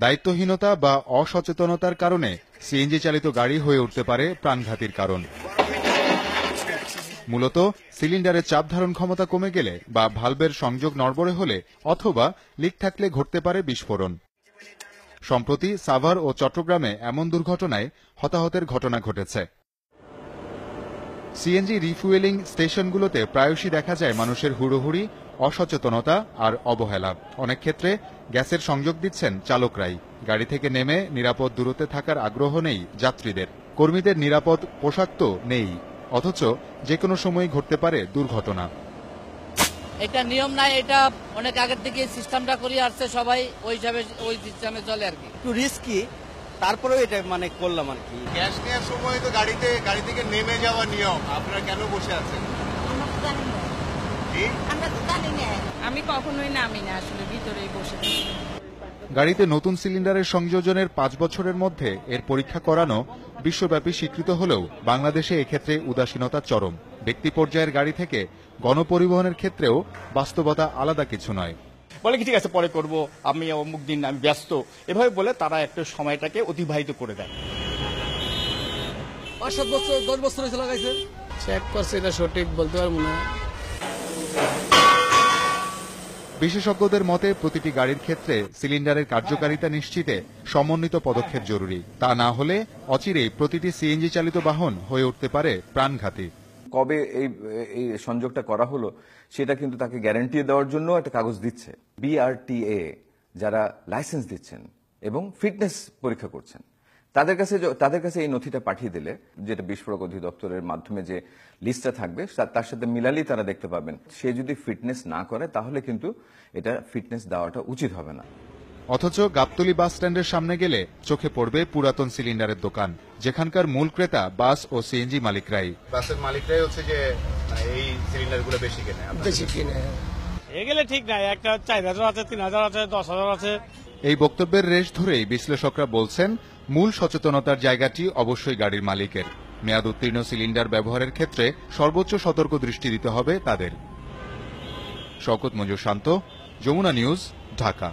দায়িত্বহীনতা বা অসচেতনতার কারণে সিএনজি চালিত গাড়ি হয়ে উঠতে পারে প্রাণঘাতীর কারণ। মূলত সিলিন্ডারের চাপ ধারণ ক্ষমতা কমে গেলে বা ভালভের সংযোগ নড়বড়ে হলে অথবা লিক থাকলে ঘটতে পারে বিস্ফোরণ। সম্প্রতি সাভার ও চট্টগ্রামে এমন দুর্ঘটনায় হতাহতের ঘটনা ঘটেছে। সিএনজি রিফুয়েলিং স্টেশনগুলোতে প্রায়শই দেখা যায় মানুষের হুড়োহুড়ি, অসচেতনতা আর অবহেলা। অনেক ক্ষেত্রে গ্যাসের সংযোগ দিচ্ছেন চালকরাই। গাড়ি থেকে নেমে নিরাপদ দূরত্বে থাকার আগ্রহ নেই যাত্রীদের। কর্মীদের নিরাপদ পোশাক তো নেই, অথচ যে কোনো সময় ঘটতে পারে দুর্ঘটনা। এটা নিয়ম নাই, এটা অনেক আগের থেকে সিস্টেমটা করে আসছে সবাই, ওই সিস্টেমে চলে আর কি। একটু রিস্কি, তারপরেও এটা করলাম আর কি। গ্যাস নেওয়ার সময় তো গাড়ি থেকে নেমে যাওয়া নিয়ম, আপনারা কেন বসে আছেন? আমি কখনোই নামি না, আসলে ভিতরেই বসে থাকি। গাড়িতে নতুন সিলিন্ডারের সংযোজনের 5 বছরের মধ্যে এর পরীক্ষা করানো বিশ্বব্যাপী স্বীকৃত হলেও বাংলাদেশে এক্ষেত্রে উদাসীনতা চরম। ব্যক্তি পর্যায়ের গাড়ি থেকে গণপরিবহনের ক্ষেত্রেও বাস্তবতা আলাদা কিছু নয়। বলে কি ঠিক আছে পরে করব, আমি অমুক দিন আমি ব্যস্ত, এভাবে বলে তারা একটা সময়টাকে অতিবাহিত করে দেয়। 5-7 বছর 10 বছর হয়েছে লাগাইছে। চেক করছে, এটা সঠিক বলতে পারবো না। বিশেষজ্ঞদের মতে প্রতিটি গাড়ির ক্ষেত্রে সিলিন্ডারের কার্যকারিতা নিশ্চিতে সমন্বিত পদক্ষেপ জরুরি। তা না হলে অচিরেই প্রতিটি সিএনজি চালিত বাহন হয়ে উঠতে পারে প্রাণঘাতী। কবে এই সংযোগটা করা হলো সেটা কিন্তু তাকে গ্যারান্টি দেওয়ার জন্য একটা কাগজ দিচ্ছে। বিআরটিএ যারা লাইসেন্স দিচ্ছেন এবং ফিটনেস পরীক্ষা করছেন তাদের কাছে এই নথিটা পাঠিয়ে দিলে, যেটা বিস্ফোরক অধিদপ্তরের মাধ্যমে যে লিস্টটা থাকবে তার সাথে মিলালেই তারা দেখতে পাবেন। সে যদি ফিটনেস না করে তাহলে কিন্তু এটা ফিটনেস দেওয়াটা উচিত হবে না। অথচ গাবতলী বাস স্ট্যান্ডের সামনে গেলে চোখে পড়বে পুরাতন সিলিন্ডারের দোকান, যেখানকার মূল ক্রেতা বাস ও সিএনজি মালিকরাই। বাসের মালিকরাই হচ্ছে যে এই সিলিন্ডারগুলো বেশি কেনে। এগুলো ঠিক নাই, একটা 4000 আছে, 3000 আছে, 10,000 আছে। এই বক্তব্যের রেশ ধরেই বিশ্লেষকরা বলছেন মূল সচেতনতার জায়গাটি অবশ্যই গাড়ির মালিকের। মেয়াদ উত্তীর্ণ সিলিন্ডার ব্যবহারের ক্ষেত্রে সর্বোচ্চ সতর্ক দৃষ্টি দিতে হবে তাদের। শওকত মঞ্জুর শান্ত, যমুনা নিউজ, ঢাকা।